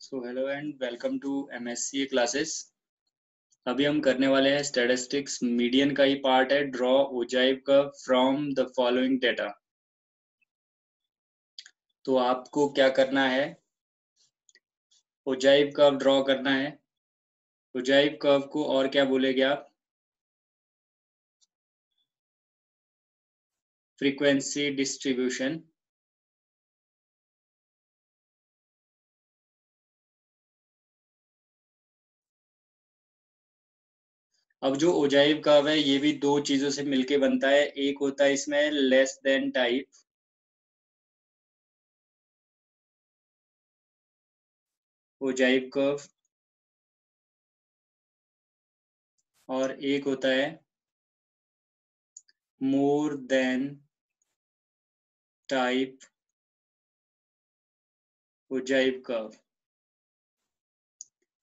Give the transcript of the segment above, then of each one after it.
So hello and welcome to MSCA classes. अभी हम करने वाले हैं स्टैटिस्टिक्स मीडियन का ही पार्ट है, draw ogive curve from the following data. तो आपको क्या करना है, ओजाइव कर्व ड्रॉ करना है। ओजाइव कर्व को और क्या बोलेंगे आप? Frequency distribution. अब जो ओजाइव कर्व है ये भी दो चीजों से मिलके बनता है। एक होता है इसमें less than type, ogive curve, और एक होता है मोर देन टाइप ओजाइव कर्व।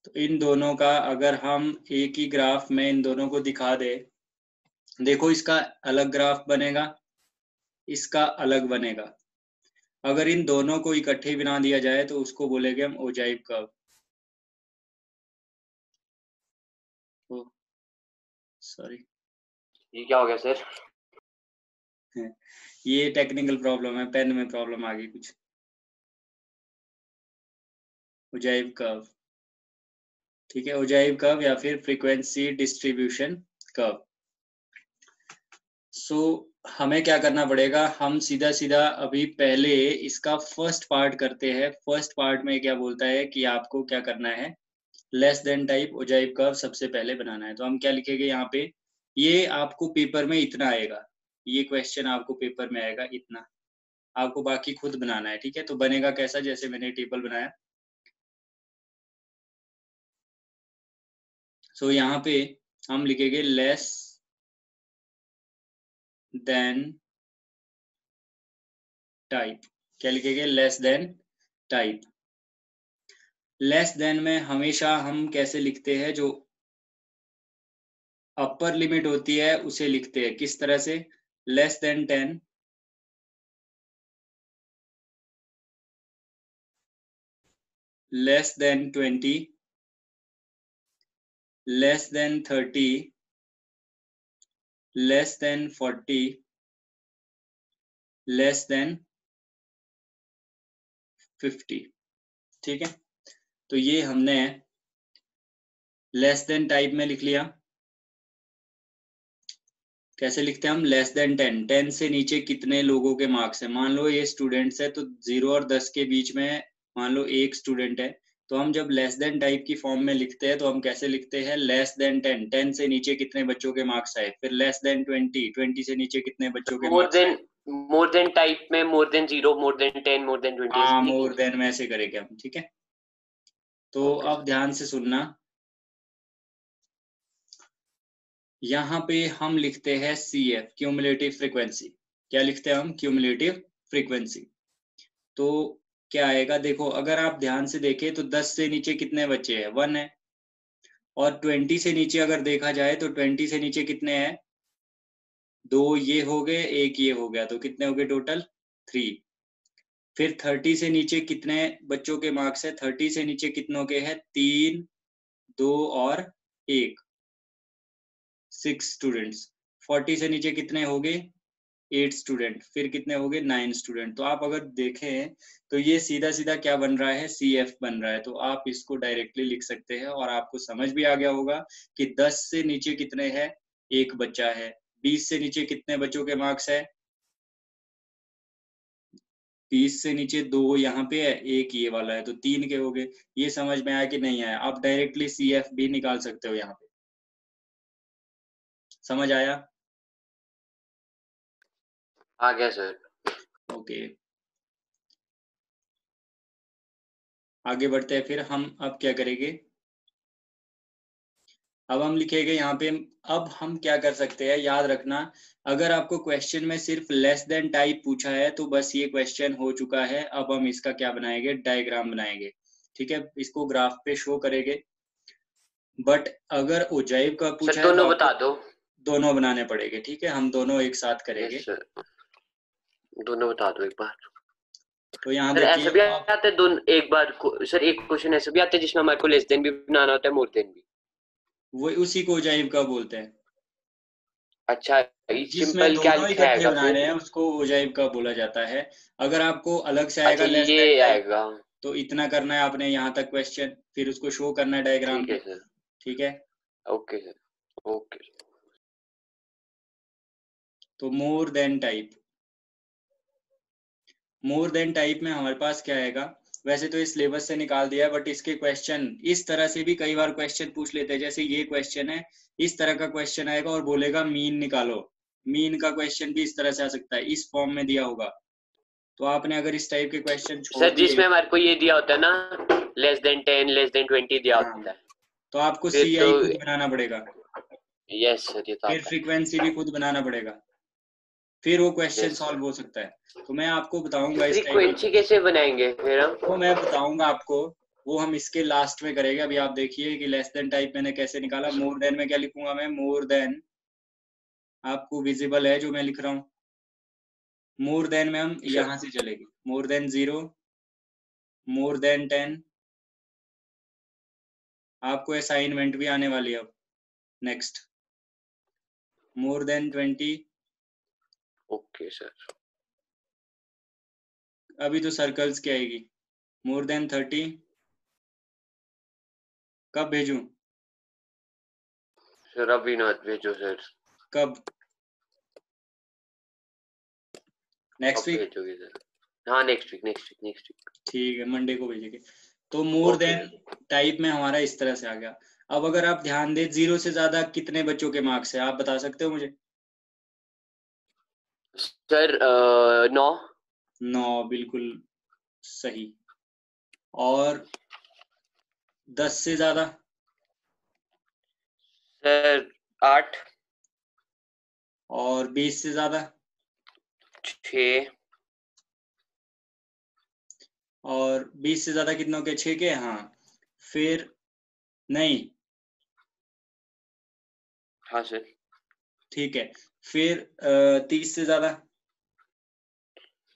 तो इन दोनों का अगर हम एक ही ग्राफ में इन दोनों को दिखा दे, देखो इसका अलग ग्राफ बनेगा, इसका अलग बनेगा। अगर इन दोनों को इकट्ठे बना दिया जाए तो उसको बोलेंगे हम ओजाइव कर्व। सॉरी, ये क्या हो गया सर? ये टेक्निकल प्रॉब्लम है, पेन में प्रॉब्लम आ गई कुछ। ओजाइव कर्व, ठीक है, ओजाइव कर्व या फिर फ्रीक्वेंसी डिस्ट्रीब्यूशन कर्व। सो हमें क्या करना पड़ेगा, हम सीधा सीधा अभी पहले इसका फर्स्ट पार्ट करते हैं। फर्स्ट पार्ट में क्या बोलता है कि आपको क्या करना है, less than type ogive curve सबसे पहले बनाना है। तो हम क्या लिखेंगे यहाँ पे, ये आपको पेपर में इतना आएगा, ये क्वेश्चन आपको पेपर में आएगा इतना, आपको बाकी खुद बनाना है, ठीक है। तो बनेगा कैसा, जैसे मैंने टेबल बनाया। सो यहाँ पे हम लिखेंगे लेस देन टाइप। क्या लिखेंगे, less than type. Less than में हमेशा हम कैसे लिखते हैं, जो अपर लिमिट होती है उसे लिखते हैं। किस तरह से, less than 10, less than 20, less than 30, less than 40, less than 50, ठीक है। तो ये हमने लेस देन टाइप में लिख लिया। कैसे लिखते हैं हम, लेस देन 10, 10 से नीचे कितने लोगों के मार्क्स हैं। मान लो ये स्टूडेंट्स है तो 0 और 10 के बीच में मान लो एक स्टूडेंट है, तो हम जब लेस देन टाइप की फॉर्म में लिखते हैं तो हम कैसे लिखते हैं, लेस देन 10, 10 से नीचे कितने बच्चों के मार्क्स आए। फिर लेस देन 20, 20 से नीचे कितने बच्चों के मार्क्स आए। मोर देन टाइप में more than 0, more than 10, more than 20 हाँ, मोर लिखेंगे। देन में ऐसे करेंगे हम, ठीक है। तो ओके अब ध्यान से सुनना, यहाँ पे हम लिखते हैं CF, क्यूमुलेटिव फ्रीक्वेंसी। क्या लिखते हैं हम, क्यूमुलेटिव फ्रीक्वेंसी। तो क्या आएगा, देखो अगर आप ध्यान से देखें तो 10 से नीचे कितने बच्चे हैं, 1 है। और 20 से नीचे अगर देखा जाए तो 20 से नीचे कितने हैं, 2 ये हो गए, एक ये हो गया, तो कितने हो गए टोटल, 3। फिर 30 से नीचे कितने बच्चों के मार्क्स है, 30 से नीचे कितनों के हैं, 3, 2 और 1, 6 स्टूडेंट्स। 40 से नीचे कितने हो गए, 8 स्टूडेंट। फिर कितने हो गए, 9 स्टूडेंट। तो आप अगर देखें तो ये सीधा सीधा क्या बन रहा है, CF बन रहा है। तो आप इसको डायरेक्टली लिख सकते हैं और आपको समझ भी आ गया होगा कि 10 से नीचे कितने हैं, एक बच्चा है। 20 से नीचे कितने बच्चों के मार्क्स है, 20 से नीचे 2 यहाँ पे है, एक ये वाला है, तो 3 के हो गए। ये समझ में आया कि नहीं आया? आप डायरेक्टली CF भी निकाल सकते हो यहाँ पे। समझ आया? आ गया सर। ओके, आगे बढ़ते हैं। फिर हम अब क्या करेंगे, अब हम लिखेंगे यहाँ पे। अब हम क्या कर सकते हैं, याद रखना, अगर आपको क्वेश्चन में सिर्फ लेस देन टाइप पूछा है तो बस ये क्वेश्चन हो चुका है। अब हम इसका क्या बनाएंगे, डायग्राम बनाएंगे, ठीक है। इसको ग्राफ पे शो करेंगे। बट अगर ओजाइव का पूछा सर है तो दोनों आपको बता दो। दोनों बनाने पड़ेंगे, ठीक है। हम दोनों एक साथ यस करेंगे। सर, दोनों बता दो एक बार। तो यहाँ सर ऐसा देखिए भी आप, आता है दोनों एक बार सर एक क्वेश्चन ऐसा भी आता है जिसमें हमारे को लेस देन भी बनाना होता है मोर देन भी। वो उसी को ओजाइव का बोलते हैं। अच्छा जिसमें सिंपल क्या दोनों लिखा इकट्ठे आएगा बनाने फिर? हैं उसको ओजाइव का बोला जाता है। अगर आपको अलग से आएगा अच्छा लेस देन ये टाइप, आएगा। तो इतना करना है आपने यहाँ तक क्वेश्चन, फिर उसको शो करना है डायग्राम ठीक है पे। सर। ठीक है। Okay sir okay. तो more than type, more than type में हमारे पास क्या आएगा, वैसे तो इस सिलेबस से निकाल दिया है, बट इसके क्वेश्चन इस तरह से भी कई बार क्वेश्चन पूछ लेते हैं। जैसे ये क्वेश्चन है, इस तरह का क्वेश्चन आएगा और बोलेगा मीन निकालो। मीन का क्वेश्चन भी इस तरह से आ सकता है, इस फॉर्म में दिया होगा। तो आपने अगर इस टाइप के क्वेश्चन छोड़ सर दिए, जिसमें हमारे को ये दिया होता है ना लेस देन 10 लेस देन 20 दिया हाँ, होता है तो आपको फिर सी तो। आई खुद बनाना पड़ेगा, यस सर ये तो फिर आता है। फ्रीक्वेंसी भी खुद बनाना पड़ेगा, फिर वो क्वेश्चन यस सर। सॉल्व हो सकता है। तो मैं आपको बताऊंगा इस टाइप के, फ्रीक्वेंसी कैसे बनाएंगे फिर हम? वो मैं बताऊंगा आपको, वो हम इसके लास्ट में करेंगे। अभी आप देखिए कि लेस देन टाइप मैंने कैसे निकाला। मोर देन में क्या लिखूंगा मैं, मोर देन, आपको विजिबल है जो मैं लिख रहा हूँ। मोर देन में हम सर यहाँ से चलेंगे, मोर देन 0, मोर देन 10। आपको असाइनमेंट भी आने वाली है अब next, more than 20। Okay sir. अभी तो सर्कल्स की आएगी, मोर देन 30। कब भेजूं, सर अभी ना भेजो सर। कब, नेक्स्ट अब वीक? भेजोगे सर? हाँ next week next week next week. ठीक है, मंडे को भेजेंगे। तो मोर ओके देन टाइप में हमारा इस तरह से आ गया। अब अगर आप ध्यान दें, 0 से ज्यादा कितने बच्चों के मार्क्स है, आप बता सकते हो मुझे? सर 9। 9, बिल्कुल सही। और 10 से ज्यादा? सर 8। और 20 से ज्यादा? 6। और 20 से ज्यादा कितनों के, 6 के? हाँ। फिर नहीं, हाँ सर। ठीक है। फिर 30 से ज्यादा?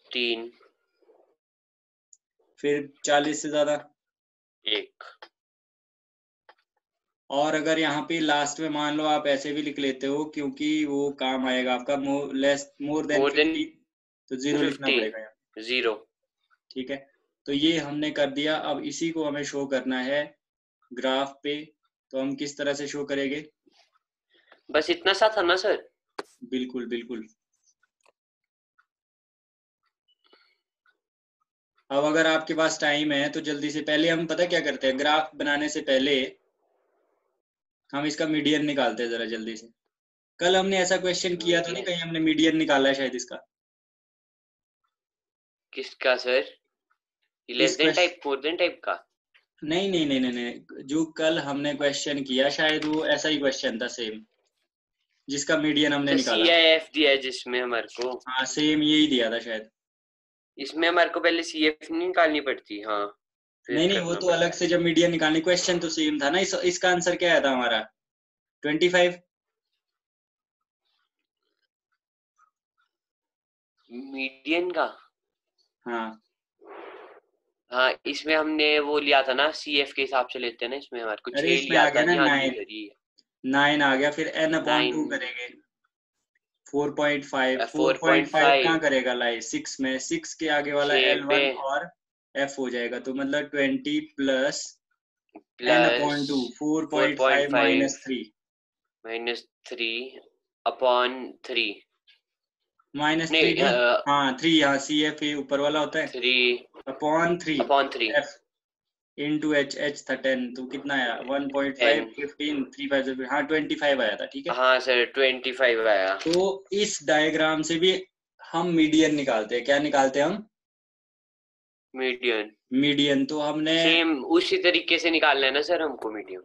3। फिर 40 से ज्यादा? 1। और अगर यहाँ पे लास्ट में मान लो आप ऐसे भी लिख लेते हो, क्योंकि वो काम आएगा आपका, मोर देन मोर देन 50, तो 0 लिखना 50। पड़ेगा यहाँ। 0। ठीक है। तो ये हमने कर दिया। अब इसी को हमें शो करना है ग्राफ पे। तो हम किस तरह से शो करेंगे? बस इतना सा था ना सर? बिल्कुल बिल्कुल। अब अगर आपके पास टाइम है तो जल्दी से, पहले हम पता क्या करते हैं, ग्राफ बनाने से पहले हम इसका मीडियन निकालते हैं जरा जल्दी से। कल हमने ऐसा क्वेश्चन किया तो नहीं, मीडियन कहीं हमने मीडियन निकाला है शायद इसका? किसका सर? इस less than question, type more than type का? नहीं नहीं नहीं नहीं नहीं, जो कल हमने क्वेश्चन किया शायद वो ऐसा ही क्वेश्चन था सेम, जिसका मीडियन हमने अच्छा सी निकाला। आई एफ दिया है जिसमें हमारे को। हाँ, सेम यही दिया था शायद। इसमें हमारे को पहले सी एफ नहीं निकालनी पड़ती? हाँ नहीं फिर नहीं, वो करना तो अलग पड़ता से जब मीडियन निकालनी, क्वेश्चन तो सेम था ना। इसका आंसर क्या आया था हमारा, 25। है मीडियन का। हाँ, हाँ इसमें हमने वो लिया था ना सी एफ के हिसाब से लेते हैं ना इसमें हमारे को अरे 6 इसमें लिया आ गया था ना नहीं। हाँ जी 9। सर ये 9 आ गया, फिर n अपॉन 9। 2 करेंगे। 4.5, फोर पॉइंट 4.5 कहाँ फाइव करेगा लाई, 6 में, 6 के आगे वाला 6 पे L1 और F हो जाएगा, तो मतलब 20 plus n plus upon 2, four point 4.5 five minus 3। -3 upon 3। -3 नहीं नहीं, हाँ 3, हाँ CF ऊपर वाला होता है, 3 upon 3 upon 3 F into H था 10, तो कितना आया, 1.5, 10। 15, 3 5 हाँ 25 आया था। ठीक है। हाँ सर 25 आया। तो इस डायग्राम से भी हम मीडियन निकालते हैं। क्या निकालते हैं हम? Median median. तो हमने, सेम उसी तरीके से निकालना है ना सर हमको मीडियन?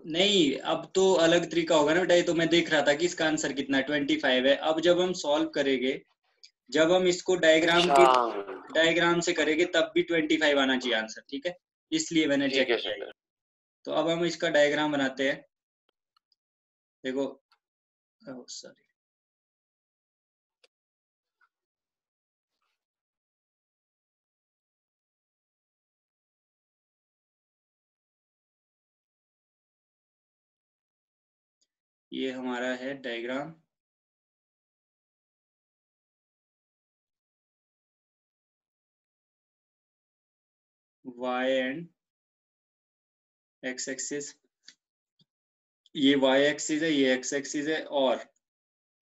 नहीं अब तो अलग तरीका होगा ना बेटा, ये तो मैं देख रहा था कि इसका आंसर कितना है, 25 है। अब जब हम सॉल्व करेंगे, जब हम इसको अच्छा डायग्राम से करेंगे, तब भी 25 आना चाहिए आंसर। ठीक है, इसलिए मैंने ठीक चेक है किया ये। सर। तो अब हम इसका डायग्राम बनाते हैं। देखो, सॉरी, ये हमारा है diagram. y and x axis, ये y एक्सिस है, ये x एक्सिस है, और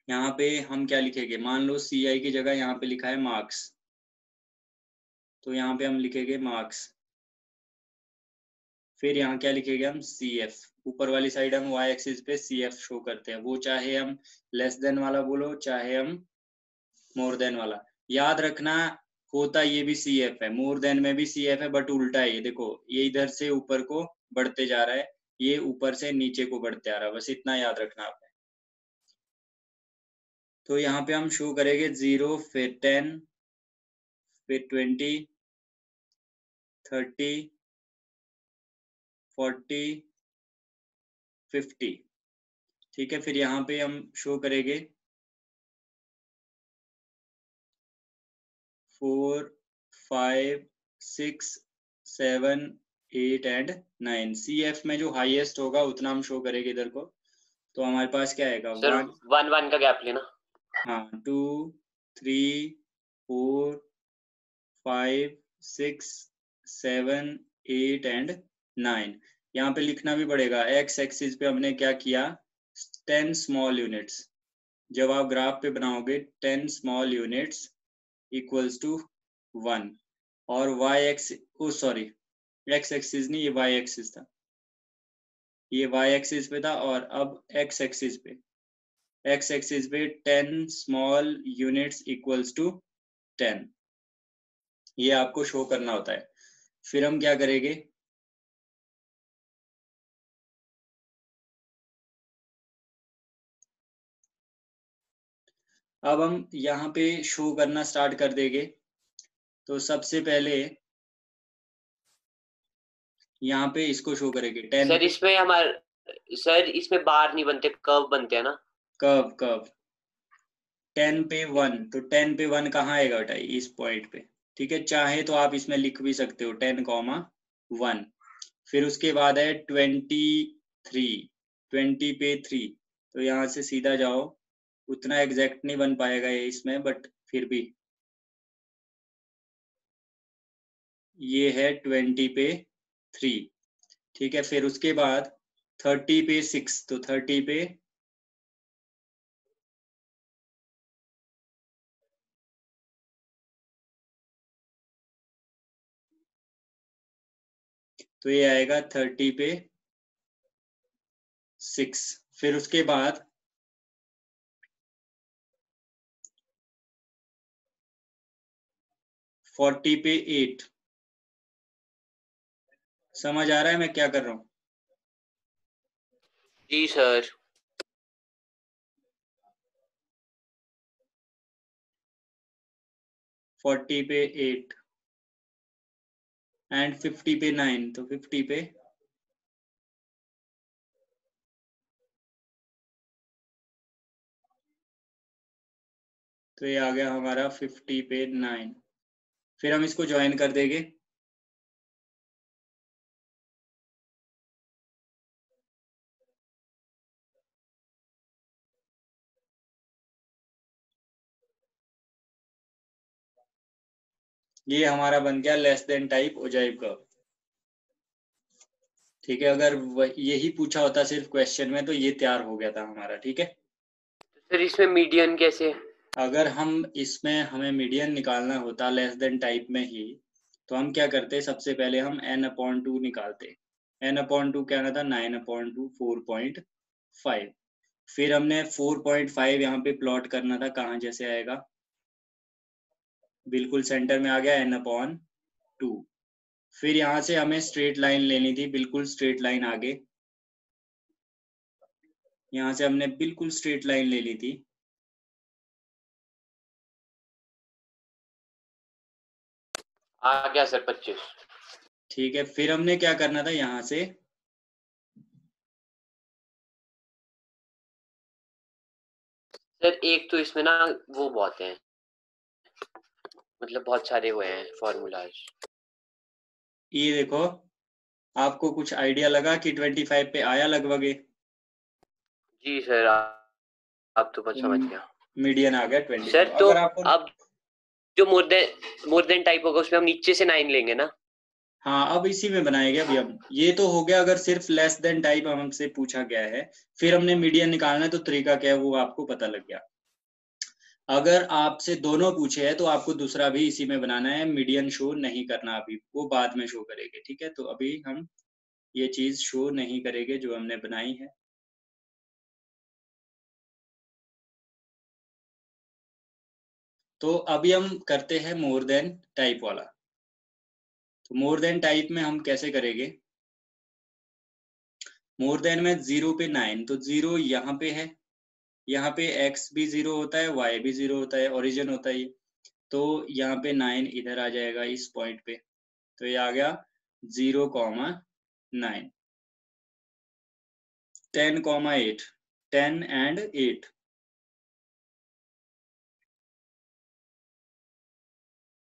यहाँ पे हम क्या लिखेंगे, मान लो CI की जगह यहाँ पे लिखा है मार्क्स, तो यहाँ पे हम लिखेंगे मार्क्स। फिर यहाँ क्या लिखेंगे हम, CF। ऊपर वाली साइड हम y एक्सिस पे CF शो करते हैं, वो चाहे हम लेस देन वाला बोलो चाहे हम मोर देन वाला। याद रखना होता ये भी CF है, मोर देन में भी CF है, बट उल्टा है। ये देखो, ये इधर से ऊपर को बढ़ते जा रहा है, ये ऊपर से नीचे को बढ़ते आ रहा है, बस इतना याद रखना आपने। तो यहाँ पे हम शो करेंगे 0, फिर 10, फिर 20, 30, 40, 50। ठीक है, फिर यहाँ पे हम शो करेंगे 4, 5, 6, 7, 8 एंड 9। CF में जो हाईएस्ट होगा उतना हम शो करेंगे इधर को। तो हमारे पास क्या आएगा, सर 1 का गैप लेना। हाँ, 2, 3, 4, 5, 6, 7, 8 एंड 9। यहाँ पे लिखना भी पड़ेगा, x एक्सिस पे हमने क्या किया, 10 स्मॉल यूनिट्स। जब आप ग्राफ पे बनाओगे 10 स्मॉल यूनिट्स इक्वल्स टू 1, और y एक्सिस नहीं, ये y एक्सिस था, ये y एक्सिस पे था, और अब x एक्सिस पे 10 स्मॉल यूनिट्स इक्वल्स टू 10, ये आपको शो करना होता है। फिर हम क्या करेंगे, अब हम यहाँ पे शो करना स्टार्ट कर देंगे। तो सबसे पहले यहाँ पे इसको शो करेंगे 10 सर पे, इसमें सर इसमें बार नहीं बनते, कर्व बनते हैं ना। कर्व 10 पे 1, तो 10 पे 1 कहाँ आएगा बेटा, इस पॉइंट पे। ठीक है, चाहे तो आप इसमें लिख भी सकते हो 10, 1। फिर उसके बाद है 23, 20 पे 3, तो यहाँ से सीधा जाओ, उतना एग्जैक्ट नहीं बन पाएगा ये इसमें, बट फिर भी ये है 20 पे 3। ठीक है, फिर उसके बाद 30 पे 6, तो 30 पे, तो ये आएगा 30 पे 6। फिर उसके बाद 40 पे 8। समझ आ रहा है मैं क्या कर रहा हूँ? जी सर। 40 पे 8 एंड 50 पे 9, तो 50 पे, तो ये आ गया हमारा 50 पे 9। फिर हम इसको ज्वाइन कर देंगे। ये हमारा बन गया less than type ogive curve. ठीक है, अगर यही पूछा होता सिर्फ क्वेश्चन में तो ये तैयार हो गया था हमारा। ठीक है, सर इसमें मीडियन कैसे? अगर हम इसमें हमें मीडियन निकालना होता लेस देन टाइप में ही, तो हम क्या करते, सबसे पहले हम n/2 निकालते। n/2 क्या था, 9/2, 4.5। फिर हमने 4.5 यहाँ पे प्लॉट करना था, कहाँ जैसे आएगा, बिल्कुल सेंटर में आ गया n/2। फिर यहाँ से हमें स्ट्रेट लाइन लेनी थी, बिल्कुल स्ट्रेट लाइन आगे, यहाँ से हमने बिल्कुल स्ट्रेट लाइन ले ली थी। आ गया सर 25। ठीक है, फिर हमने क्या करना था, यहाँ से सर एक तो इसमें ना वो बहुत है, मतलब बहुत सारे हुए हैं फॉर्मूलाज। ये देखो, आपको कुछ आइडिया लगा कि 25 पे आया लगभग ये? जी सर, आप तो बस समझ गया। मीडियन आ गया 24। सर तो अगर आपको अब जो मोर देन टाइप होगा उसमें हम नीचे से 9 लेंगे ना? हाँ, अब इसी में बनाएंगे अभी हम। ये तो हो गया अगर सिर्फ लेस देन टाइप हमसे पूछा गया है। फिर हमने मीडियन निकालना है, तो तरीका क्या है वो आपको पता लग गया। अगर आपसे दोनों पूछे हैं तो आपको दूसरा भी इसी में बनाना है, मीडियन शो नहीं करना अभी, वो बाद में शो करेंगे, ठीक है। तो अभी हम ये चीज शो नहीं करेंगे जो हमने बनाई है। तो अभी हम करते हैं मोर देन टाइप वाला। तो मोर देन टाइप में हम कैसे करेंगे? मोर देन में 0 पे 9, तो 0 यहाँ पे है, यहाँ पे x भी 0 होता है, y भी 0 होता है, ओरिजिन होता है ये। तो यहाँ पे 9 इधर आ जाएगा इस पॉइंट पे, तो ये आ गया 0,9। 10,8, 10 and 8,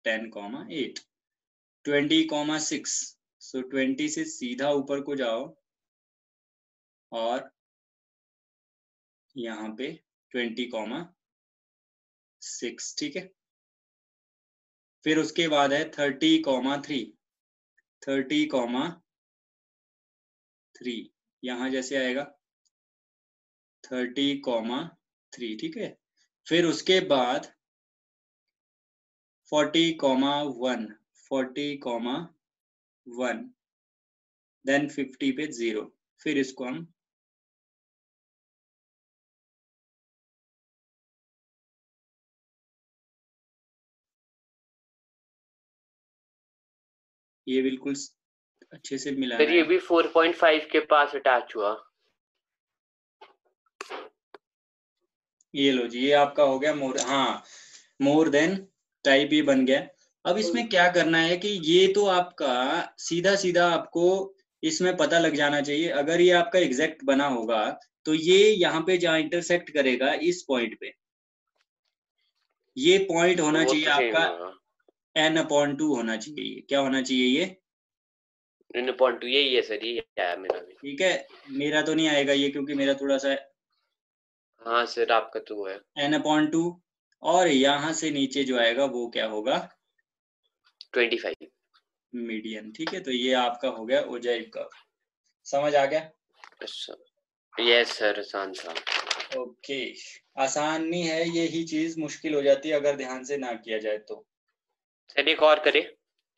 10,8, 20,6। सो 20 से सीधा ऊपर को जाओ और यहाँ पे 20,6, ठीक है। फिर उसके बाद है 30,3, 30,3, यहाँ जैसे आएगा 30,3, ठीक है। फिर उसके बाद 40,1, 40,1, देन 50 पे 0। फिर इसको हम ये बिल्कुल अच्छे से सर मिलाना ये है। भी 4.5 के पास अटैच हुआ। ये लो जी, ये आपका हो गया मोर, हाँ, मोर देन टाइप ही बन गया। अब इसमें क्या करना है कि ये तो आपका सीधा सीधा आपको इसमें पता लग जाना चाहिए। अगर ये आपका एग्जैक्ट बना होगा तो ये यहाँ पे जहाँ इंटरसेक्ट करेगा इस पॉइंट पे, ये पॉइंट तो होना वो चाहिए तो सेम आपका होगा। n/2 होना चाहिए। क्या होना चाहिए ये? n/2 यही है सर, यही है मेरा भी। ठीक है, मेरा तो नहीं आएगा ये क्योंकि मेरा थोड़ा सा हाँ सर, आपका तो वो है n/2। और यहाँ से नीचे जो आएगा वो क्या होगा? 25। मीडियन, ठीक है। तो ये आपका हो गया ओजाइव कर्व। समझ आ गया? यस सर, आसान था। ओके। आसान नहीं है, यही चीज मुश्किल हो जाती है अगर ध्यान से ना किया जाए तो। सर एक और करे?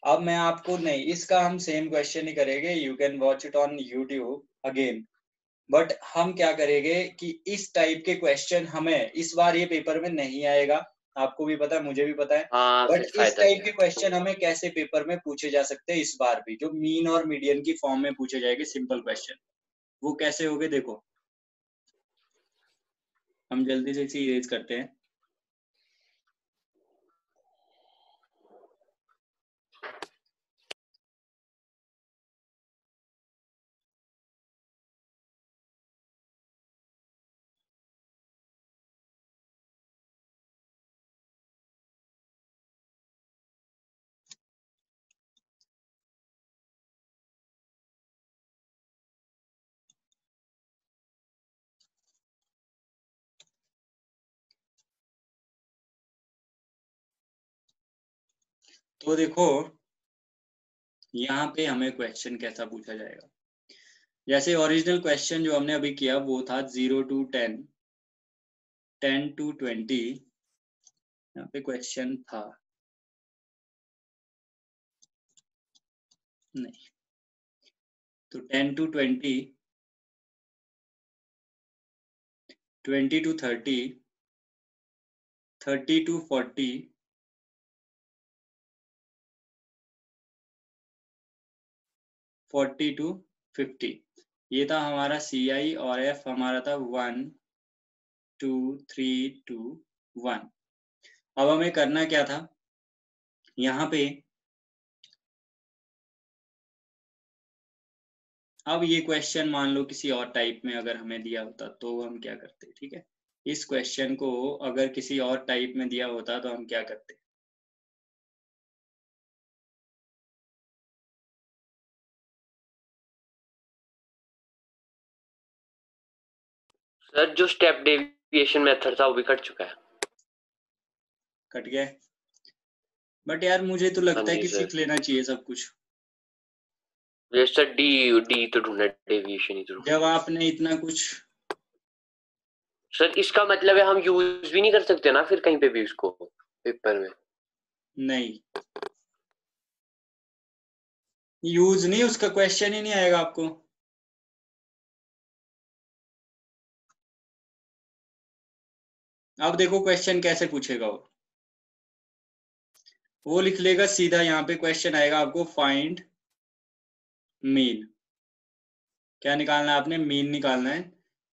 अब मैं आपको नहीं, इसका हम सेम क्वेश्चन ही करेंगे, you can watch it on YouTube again. But हम क्या करेंगे कि इस टाइप के क्वेश्चन हमें इस बार ये पेपर में नहीं आएगा, आपको भी पता है, मुझे भी पता है। हाँ बट फिर इस फायदा टाइप क्या के है। क्वेश्चन हमें कैसे पेपर में पूछे जा सकते हैं इस बार भी, जो मीन और मीडियन की फॉर्म में पूछे जाएंगे सिंपल क्वेश्चन। वो कैसे होगे देखो, हम जल्दी से इसे इरेज करते हैं। तो देखो यहाँ पे हमें क्वेश्चन कैसा पूछा जाएगा। जैसे ओरिजिनल क्वेश्चन जो हमने अभी किया वो था 0 to 10, 10 to 20। यहाँ पे क्वेश्चन था, नहीं, तो 10 to 20, 20 to 30, 30 to 40, 40 to 50। ये था हमारा CI और F हमारा था 1 2 3 2 1। अब हमें करना क्या था यहाँ पे? अब ये क्वेश्चन मान लो किसी और टाइप में अगर हमें दिया होता तो हम क्या करते, ठीक है। इस क्वेश्चन को अगर किसी और टाइप में दिया होता तो हम क्या करते? सर जो स्टेप डेविएशन मेथड था वो भी कट चुका है। कट गया। बट यार मुझे तो हाँ लगता है जी कि सर। सीख लेना चाहिए सब कुछ। ये सर डी डी तो ढूंढना, डेविएशन ही तो ढूंढना। जब आपने इतना कुछ, सर इसका मतलब है हम यूज भी नहीं कर सकते ना फिर कहीं पे भी उसको पेपर में? नहीं यूज नहीं, उसका क्वेश्चन ही नहीं आएगा आपको। अब देखो क्वेश्चन कैसे पूछेगा वो लिख लेगा सीधा, यहाँ पे क्वेश्चन आएगा आपको फाइंड मीन। क्या निकालना है आपने? मीन निकालना है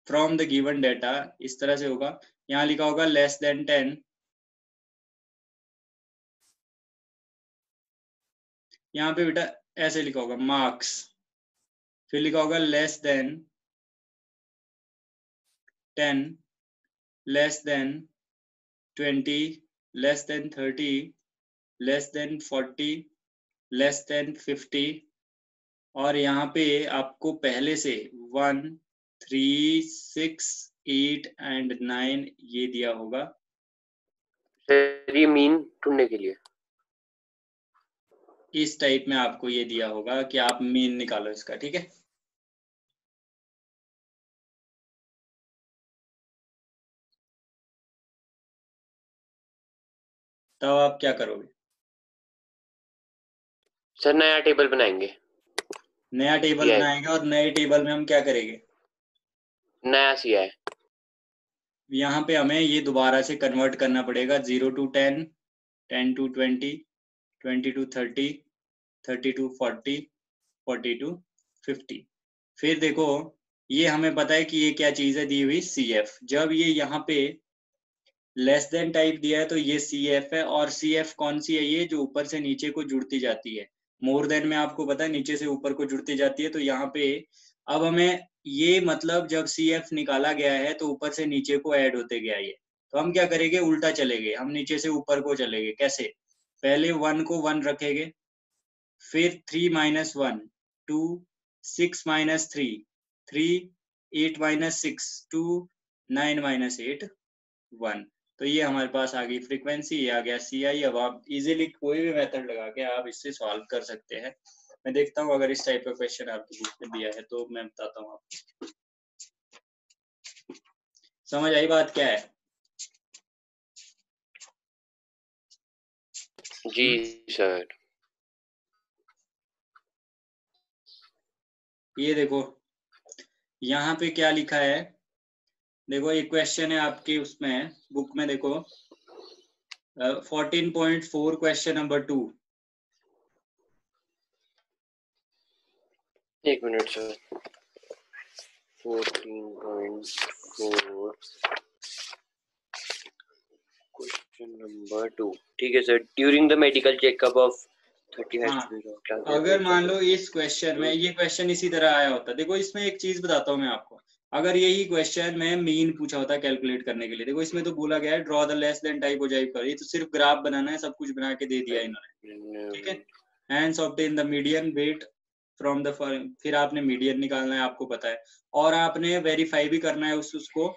फ्रॉम द गिवन डेटा। इस तरह से होगा, यहाँ लिखा होगा लेस देन 10, यहाँ पे बेटा ऐसे लिखा होगा मार्क्स, फिर लिखा होगा less than 10, less than 20, less than 30, less than 40, less than 50। और यहाँ पे आपको पहले से 1, 3, 6, 8 एंड 9 ये दिया होगा। सर ये मीन ढूंढने के लिए इस टाइप में आपको ये दिया होगा कि आप मीन निकालो इसका, ठीक है। तब आप क्या करोगे? सर नया टेबल बनाएंगे। नया टेबल CI बनाएंगे, और नए टेबल में हम क्या करेंगे? नया CI। यहाँ पे हमें ये दोबारा से कन्वर्ट करना पड़ेगा 0 to 10, 10 to 20, 20 to 30, 30 to 40, 40 to 50। फिर देखो ये हमें पता है कि ये क्या चीज है दी हुई, CF। जब ये यहाँ पे लेस देन टाइप दिया है तो ये CF है, और CF कौन सी है? ये जो ऊपर से नीचे को जुड़ती जाती है। मोर देन में आपको पता है नीचे से ऊपर को जुड़ती जाती है, तो यहाँ पे अब हमें ये मतलब जब CF निकाला गया है तो ऊपर से नीचे को ऐड होते गया ये। तो हम क्या करेंगे? उल्टा चलेंगे, हम नीचे से ऊपर को चलेंगे। कैसे? पहले 1 को 1 रखेंगे, फिर 3 - 1 2, 6 - 3 3, 8 - 6 2, 9 - 8 1। तो ये हमारे पास आ गई फ्रीक्वेंसी, ये आ गया CI। अब आप इजीली कोई भी मेथड लगा के आप इससे सॉल्व कर सकते हैं। मैं देखता हूँ अगर इस टाइप का क्वेश्चन आपकी बुक में दिया है तो मैं बताता हूँ आपको। समझ आई बात क्या है? जी सर। ये देखो यहाँ पे क्या लिखा है, देखो एक क्वेश्चन है आपके उसमें बुक में, देखो 14.4 क्वेश्चन नंबर 2। एक मिनट सर। 14.4 question number 2। ठीक है sir. During the medical checkup of 30 हाँ, क्लास अगर मान लो इस क्वेश्चन में ये क्वेश्चन इसी तरह आया होता, देखो इसमें एक चीज बताता हूँ मैं आपको। अगर यही क्वेश्चन में मीन पूछा होता कैलकुलेट करने के लिए, देखो इसमें तो बोला गया है draw the less than type object कर, ये तो सिर्फ ग्राफ बनाना है, सब कुछ बना के दे दिया इन्होंने, ठीक है। Hence obtain the median weight from the, फिर आपने मीडियन निकालना है, आपको पता है। और आपने वेरीफाई भी करना है उसको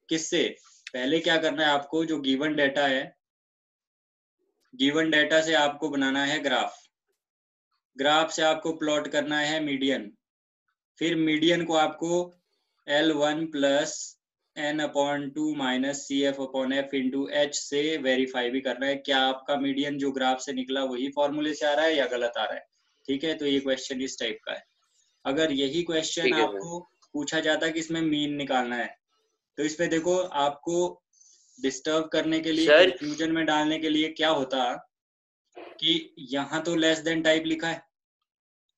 किससे? पहले क्या करना है आपको, जो गिवन डेटा है, गिवन डेटा से आपको बनाना है ग्राफ, ग्राफ से आपको प्लॉट करना है मीडियन, फिर मीडियन को आपको L1 plus n/2 minus CF/F into H से वेरीफाई भी करना है क्या आपका मीडियन जो ग्राफ से निकला वही फॉर्मूले से आ रहा है या गलत आ रहा है, ठीक है। तो ये क्वेश्चन इस टाइप का है। अगर यही क्वेश्चन आपको पूछा जाता है कि इसमें मीन निकालना है, तो इसमें देखो आपको डिस्टर्ब करने के लिए, सर कंफ्यूजन में डालने के लिए क्या होता कि यहाँ तो लेस देन टाइप लिखा है।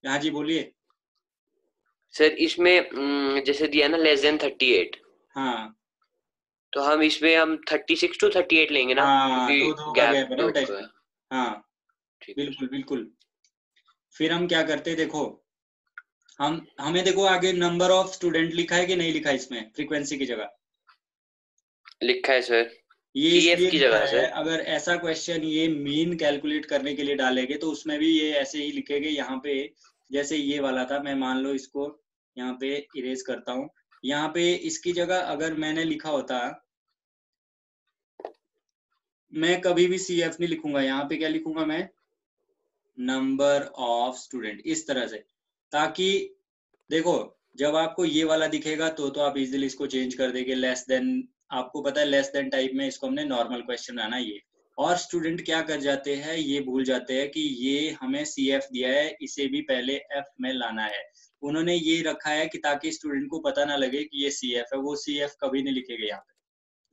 यहाँ जी बोलिए। सर इसमें जैसे दिया ना लेस देन 38, हाँ तो हम इसमें हम 36 to 38 लेंगे ना, हाँ, क्योंकि 2 का गैप गैप है ना दो बेटा का। इसमें। हाँ ठीक है बिल्कुल बिल्कुल। फिर हम क्या करते, देखो हमें देखो आगे नंबर ऑफ स्टूडेंट लिखा है कि नहीं लिखा है इसमें फ्रीक्वेंसी की जगह? लिखा है सर। ये CF इसलिए की लिखा जगह है, सर। अगर ऐसा क्वेश्चन ये मीन कैलकुलेट करने के लिए डालेंगे तो उसमें भी ये ऐसे ही लिखेंगे। यहाँ पे जैसे ये वाला था, मैं मान लो इसको यहाँ पे इरेज करता हूँ, यहाँ पे इसकी जगह अगर मैंने लिखा होता, मैं कभी भी CF नहीं लिखूंगा, यहाँ पे क्या लिखूंगा मैं, नंबर ऑफ स्टूडेंट, इस तरह से, ताकि देखो जब आपको ये वाला दिखेगा तो आप इजीली इसको चेंज कर देंगे लेस देन, आपको पता है लेस देन टाइप में इसको हमने नॉर्मल क्वेश्चन आना ये, और स्टूडेंट क्या कर जाते हैं, ये भूल जाते हैं कि ये हमें CF दिया है, इसे भी पहले F में लाना है, उन्होंने ये रखा है कि ताकि स्टूडेंट को पता ना लगे कि ये CF है, वो CF कभी नहीं लिखेगा यहाँ पे,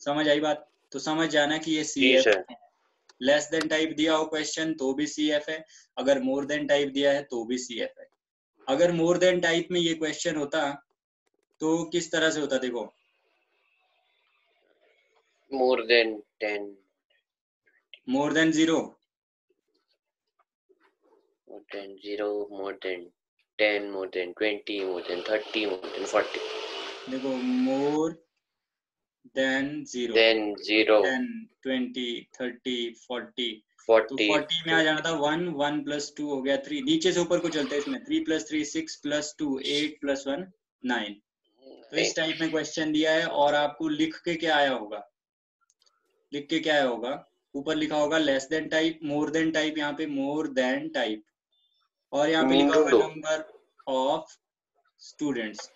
समझ आई बात, तो समझ जाना कि ये जी CF सर। है। लेस देन टाइप दिया हो क्वेश्चन तो भी CF है, अगर मोर देन टाइप दिया है तो भी CF है। अगर मोर देन टाइप में ये क्वेश्चन होता तो किस तरह से होता, देखो more than 10, more than 0, more than 0, more than 10, more than 20, more than 30, more than 40, देखो मोर देन 0, then 0, 10, 20, 30, 40, तो 40, 40 में आ जाना था 1, 1 + 2 हो गया 3, नीचे से ऊपर को चलते हैं, इसमें 3 + 3 6 + 2 8 + 1 9, तो इस टाइप में क्वेश्चन दिया है, और आपको लिख के क्या आया होगा, लिख के क्या आया होगा, ऊपर लिखा होगा less than type, more than type, यहाँ पे मोर देन टाइप, और यहाँ पे मीन लिखा रूल होगा दो। नंबर ऑफ स्टूडेंट्स,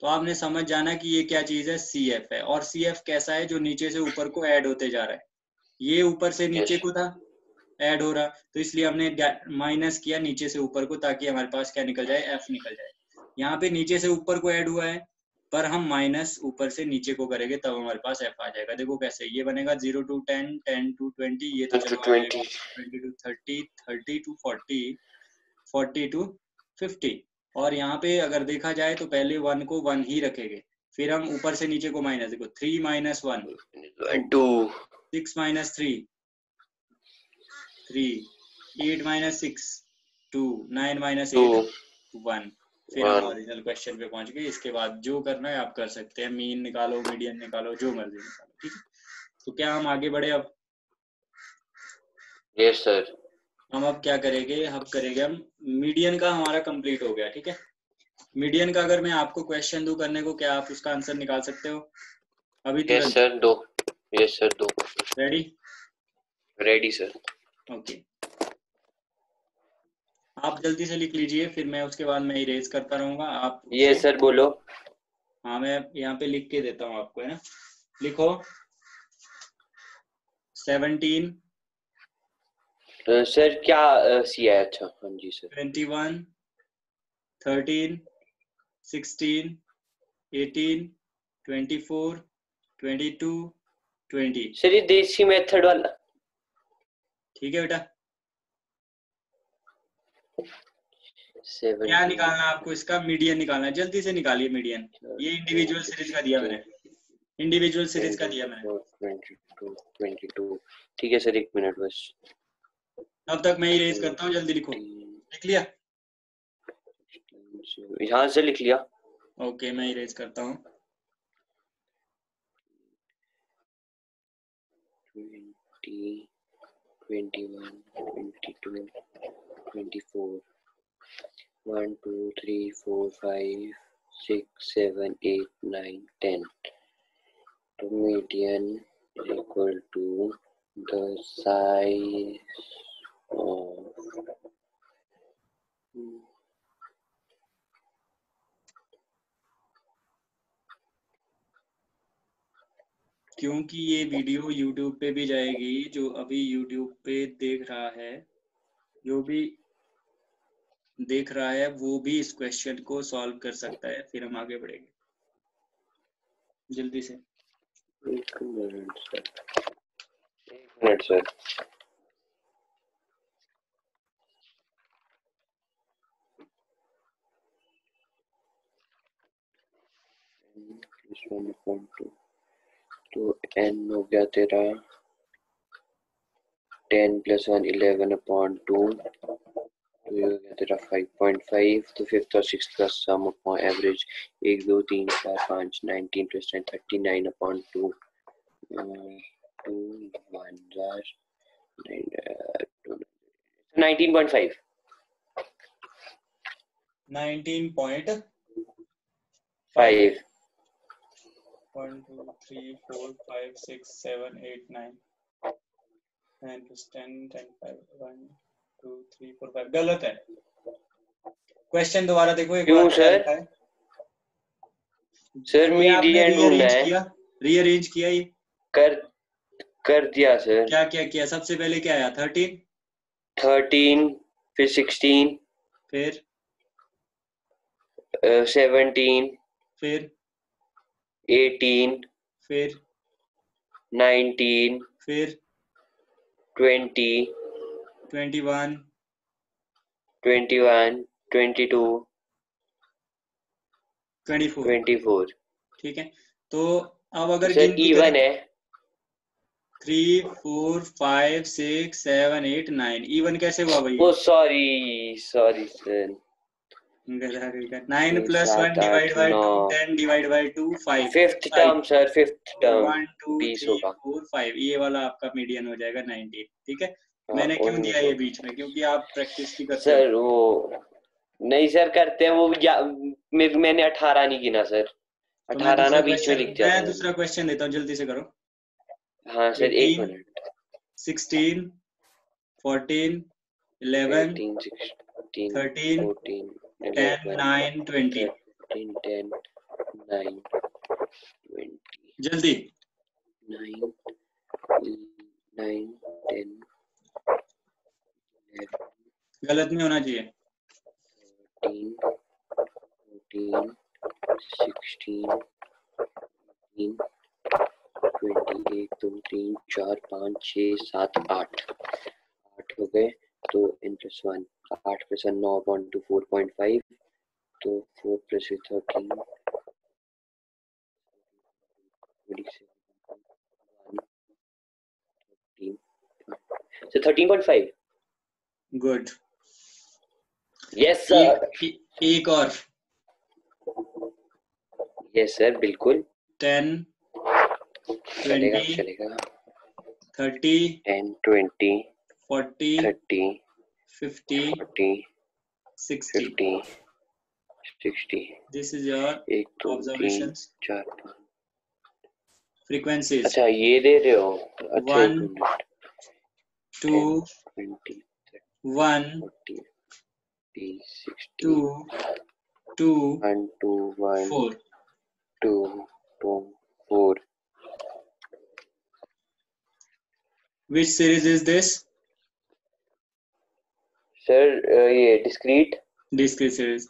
तो आपने समझ जाना कि ये क्या चीज है, CF है, और CF कैसा है, जो नीचे से ऊपर को ऐड होते जा रहा है, ये ऊपर से नीचे यस। को था ऐड हो रहा, तो इसलिए हमने माइनस किया नीचे से ऊपर को, ताकि हमारे पास क्या निकल जाए, F निकल जाए। यहाँ पे नीचे से ऊपर को ऐड हुआ है, पर हम माइनस ऊपर से नीचे को करेंगे तब हमारे पास F आ जाएगा, देखो कैसे, ये बनेगा 0 to 10, 10 to 20, ये तो 1 to चलो आ जाएगा 20, 20 to 30, 30 to 40, 40 to 50, और यहाँ पे अगर देखा जाए तो पहले 1 को 1 ही रखेंगे, फिर हम ऊपर से नीचे को माइनस, देखो 3 - 1 2, 2, 6 - 3 3, 8 - 6 2, 9 - 8 2, 1, फिर हम 1। ओरिजिनल क्वेश्चन पे पहुंच गए। इसके बाद जो करना है आप कर सकते हैं, मीन निकालो, मीडियन निकालो, जो मर्जी निकालो, ठीक है। तो क्या हम आगे बढ़े अब, यस सर। हम अब क्या करेंगे, हम मीडियन का हमारा कंप्लीट हो गया, ठीक है। मीडियन का अगर मैं आपको क्वेश्चन दूं करने को, क्या आप उसका आंसर निकाल सकते हो अभी यस तुरंत? सर, दो। यस सर, दो। रेडी? Ready sir. ओके, आप जल्दी से लिख लीजिए, फिर मैं उसके बाद मैं इरेज करता रहूंगा, आप उससे, यस सर, बोलो। हाँ मैं यहाँ पे लिख के देता हूँ आपको, है ना, लिखो 17, सर क्या सी है? अच्छा, हाँ जी सर। 21, 13, 16, 18, 24, 22, 20, सर ये देसी मेथड वाला। ठीक है बेटा। 17, क्या निकालना है आपको, इसका मीडियन निकालना है, जल्दी से निकालिए मीडियन, ये इंडिविजुअल सीरीज का दिया मैंने, इंडिविजुअल सीरीज का दिया मैंने। 22, 22। ठीक है सर, एक मिनट बस। तब तक मैं इरेज करता हूँ, जल्दी लिखो, लिख लिया? यहाँ से लिख लिया। ओके, मैं इरेज करता हूँ। 20, 21, 22, 24, 1, 2, 3, 4, 5, 6, 7, 8, 9, 10. So median is equal to the size of क्योंकि ये वीडियो YouTube पे भी जाएगी, जो अभी YouTube पे देख रहा है, जो भी देख रहा है वो भी इस क्वेश्चन को सॉल्व कर सकता है, फिर हम आगे बढ़ेंगे जल्दी से। एक मिनट सर, एक मिनट सर। तो n हो गया तेरा 10 + 1 11/2, तो ये हो गया तेरा 5.5। तो फिफ्थ और सिक्स्थ का सम अपॉन एवरेज 1, 2, 3, 4, 5, 19 + 10 39/2, 2, 1 जार 19.5। 19.5 5 1 2 3 4 5 6 7 8 9 9 plus 10 10 5 1 2 3 4 5 गलत है। क्वेश्चन दोबारा देखो एक क्यों बार क्या सर? लिखा है। सर ये आपने मीडियन ढूंढना रीअरेंज है। किया, रीअरेंज किया ये कर दिया सर। क्या क्या किया? सबसे पहले क्या आया? 13 फिर 16 फिर 17 फिर 18 फिर 19 फिर 20 21 21 22 24। ठीक है, तो अब अगर सर गिनती करें इवन है। 3 4 5 6 7 8 9, इवन कैसे हुआ भाई? Oh sorry sir. 9 plus 1 7 divide 8 by 2 9 10 divide by 2 5 fifth term sir, fifth term 1 2 20 3 होगा। 4 5, ये वाला आपका मीडियन हो जाएगा 19। ठीक है, हाँ मैंने क्यों दिया ये 19। बीच में? क्योंकि आप प्रैक्टिस भी करते हो। सर वो नहीं सर करते हैं वो मैंने 18 नहीं गिना सर। तो मैं 18 ना बीच में लिख दिया था मैंने। दूसरा क्वेश्चन देता हूँ, जल्दी से करो। हाँ सर 1 18 मिनट। 16 14 11 18 16 13 14 10 11 9 20, 13 10 9 20 जल्दी। 9 9 10 गलत नहीं होना चाहिए। 13 14 16 18 20 1 2 3 4 5 6 7 8 8 हो गए। तो n प्लस 1 8 प्लस 1 9 अपॉन 2 4.5, तो 4 plus 13 so 13.5। Good. Yes sir. एक और यस सर बिल्कुल 10 चलेगा 20 चलेगा। 30 10 20 40 30 50 40 60। 50 60। This is your 1 2 3 observations. 4 5। Frequencies अच्छा ये दे रहे हो? अच्छा 1 1 minute. 2 10 20 1 40 60 2 2 1 2 1 4। 2 2 4। Which series is this? Sir ये डिस्क्रीट। Discrete series.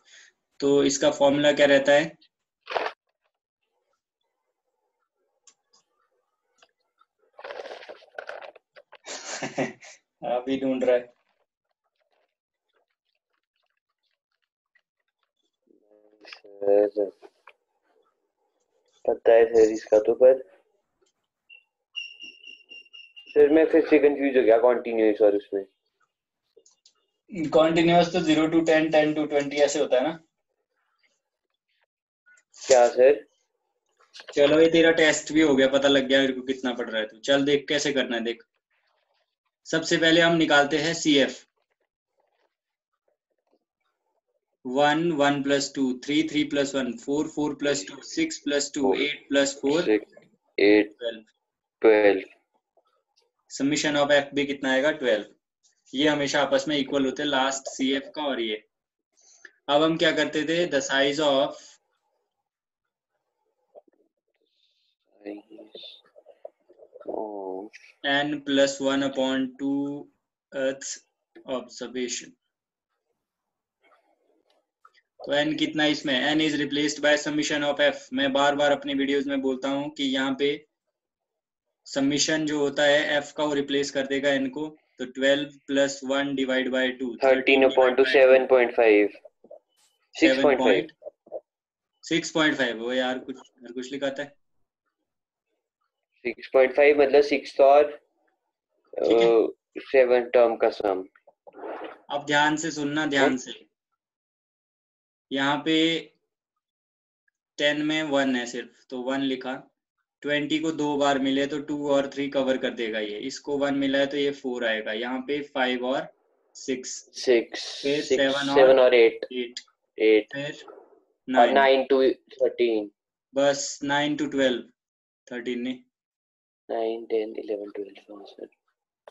तो इसका फॉर्मूला क्या रहता है? अभी ढूंढ रहा है। सर पता है सर इसका तो, पर सर मैं फिर से कंफ्यूज हो गया कॉन्टिन्यूस और उसमें। कॉन्टिन्यूअस तो 0 to 10 10 to 20 ऐसे होता है ना। क्या सर? चलो ये तेरा टेस्ट भी हो गया, पता लग गया मेरे को कितना पढ़ रहा है तू। चल देख कैसे करना है, देख। सबसे पहले हम निकालते हैं CF। 1 1 plus 2 3 3 plus 1 4 4 plus 2 6 plus 2 8 plus 4 8 12। 12। Summation of F भी कितना आएगा? 12। ये हमेशा आपस में इक्वल होते हैं, लास्ट CF का और ये। अब हम क्या करते थे? The size of n plus 1 upon 2 Earth's observation। तो n कितना इसमें? n is replaced by summation of f। मैं बार बार अपनी वीडियोस में बोलता हूं कि यहाँ पे समीशन जो होता है f का वो रिप्लेस कर देगा n को। तो 12 plus 1 डिवाइड बाय 2 13 upon 2 7.5 6.5 6.5 वो यार कुछ लिखा था। 6.5 मतलब 6 और ठीक है, 7 टर्म का सम। अब ध्यान से सुनना, ध्यान से। यहाँ पे 10 में 1 है सिर्फ, तो 1 लिखा। 20 को 2 बार मिले तो 2 और 3 कवर कर देगा ये। इसको 1 मिला है तो ये 4 आएगा। यहाँ पे 5 और 6, 6 फिर 6 7 और 7 और 8 8, फिर और 9, 9 to 13। बस 9 to 12। 13 नहीं, 9 10 11 12 सर।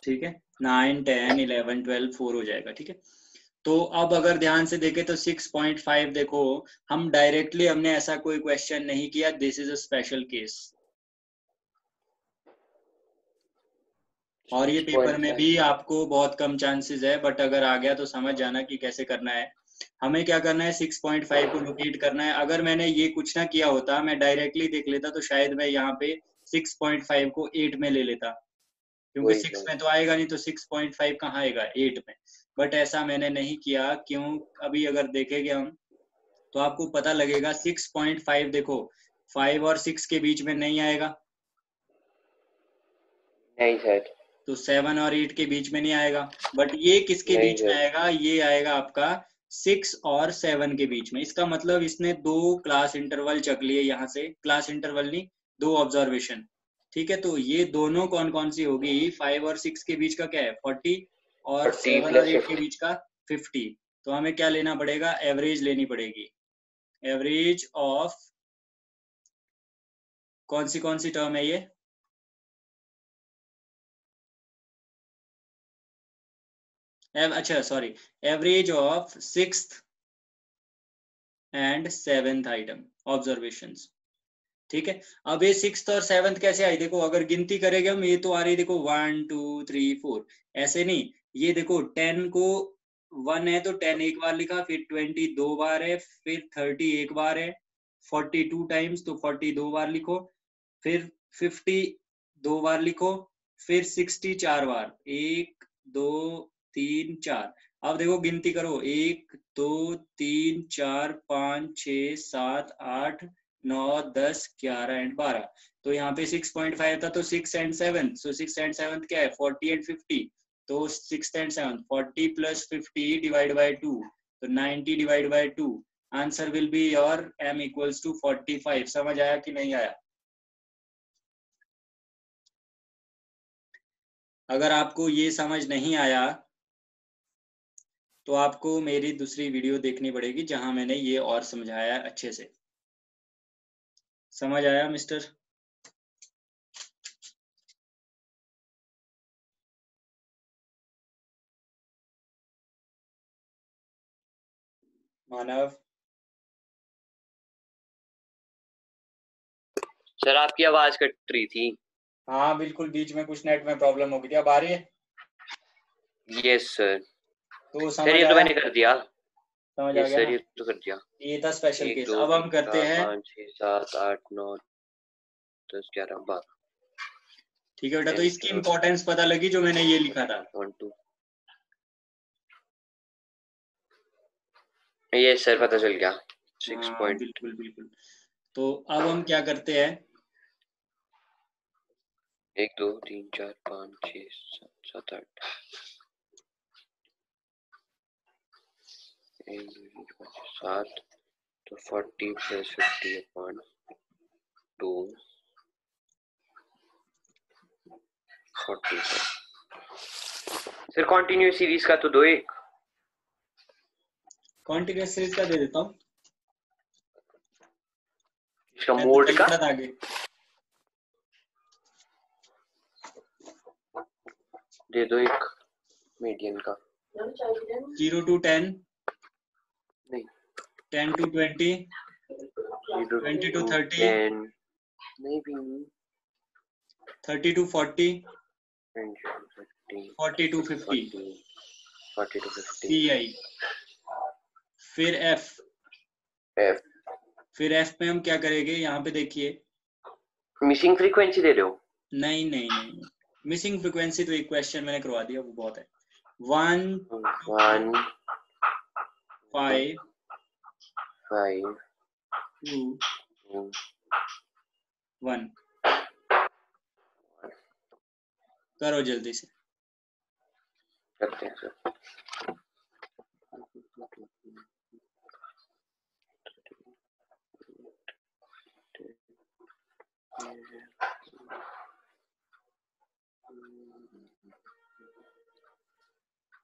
ठीक है, 9 10 11 12 4 हो जाएगा, ठीक है। तो अब अगर ध्यान से देखें तो 6.5 देखो, हम डायरेक्टली हमने ऐसा कोई क्वेश्चन नहीं किया, this is a special case. और ये पेपर में भी आपको बहुत कम चांसेस है, बट अगर आ गया तो समझ जाना कि कैसे करना है। हमें क्या करना है, 6.5 को लोकेट करना है। अगर मैंने ये कुछ ना किया होता, मैं डायरेक्टली देख लेता, तो शायद मैं यहाँ पे 6.5 को 8 में ले लेता, क्योंकि 6 में तो आएगा नहीं, तो 6.5 कहाँ आएगा, 8 में। बट ऐसा मैंने नहीं किया, क्यों? अभी अगर देखेंगे हम तो आपको पता लगेगा 6.5 देखो 5 और 6 के बीच में नहीं आएगा, नहीं सर, तो 7 और 8 के बीच में नहीं आएगा। बट ये किसके बीच में आएगा, ये आएगा आपका 6 और 7 के बीच में। इसका मतलब इसने 2 क्लास इंटरवल चक लिए यहाँ से, क्लास इंटरवल नहीं, 2 ऑब्जर्वेशन, ठीक है। तो ये दोनों कौन कौन सी होगी, 5 और 6 के बीच का क्या है 40, और 7 और 8 के बीच का 50। तो हमें क्या लेना पड़ेगा, एवरेज लेनी पड़ेगी, एवरेज ऑफ कौन सी टर्म है ये, अच्छा sorry, average of 6th and 7th item observations, ठीक है। अब ये 6th और 7th कैसे आई, देखो अगर गिनती करेंगे हम, ये तो आ रही देखो 1 2 3 4, ऐसे नहीं, ये देखो 10 को 1 है तो 10 एक बार लिखा, फिर 20 2 बार है, फिर 30 एक बार है, 42 टाइम्स तो 40 2 बार लिखो, फिर 50 2 बार लिखो, फिर 60 4 बार, 1 2 3 4। अब देखो गिनती करो, 1 2 3 4 5 6 7 8 9 10 11 एंड 12। तो यहाँ पे 6.5 था, तो 6 एंड 7, सो 6 एंड 7 क्या है 40 एंड 50, तो 6 एंड 7 40 प्लस 50 डिवाइड बाय 2, तो 90 divide by 2, answer will be your m equals to 45। समझ आया कि नहीं आया? अगर आपको ये समझ नहीं आया तो आपको मेरी दूसरी वीडियो देखनी पड़ेगी, जहां मैंने ये और समझाया अच्छे से। समझ आया मिस्टर मानव? सर आपकी आवाज कट रही थी। हाँ बिल्कुल, बीच में कुछ नेट में प्रॉब्लम हो गई थी, अब आ रही है? Yes sir. तो सर समझ ये तो आया, मैंने कर दिया। समझ आ यस गया सर ना, ये तो कर दिया। ये था स्पेशल 1 केस। 2 अब हम 3 करते 4 हैं, 5 6 7 8 9 10 11 12। ठीक है बेटा, तो इसकी इंपॉर्टेंस पता लगी जो मैंने ये लिखा था। यस सर पता चल गया। 6 हाँ पॉइंट। बिल्कुल बिल्कुल। तो अब हम क्या करते हैं, 1 2 3 4 5 6 7 8 1 2 3 4 7, तो 40 plus 50 upon 2 40। Sir continuous series का तो दो एक कॉन्टिन्यूअस सीरीज का दे देता हूँ, इसका मैं तो मोड चल का पड़ा था आगे। दे दो एक मीडियन का। 0 to 10, नहीं 10 to 20, 0 20 to to 30, 10 नहीं भी 30 to 40, 20 40 to 50, 40 to 50। CI। फिर F, F फिर F में हम क्या करेंगे, यहाँ पे देखिए, मिसिंग फ्रीक्वेंसी दे रहे हो? नहीं नहीं नहीं, मिसिंग फ्रीक्वेंसी तो एक क्वेश्चन मैंने करवा दिया, वो बहुत है। 1 1 5 5 2 1, करो जल्दी से। करते हैं सर।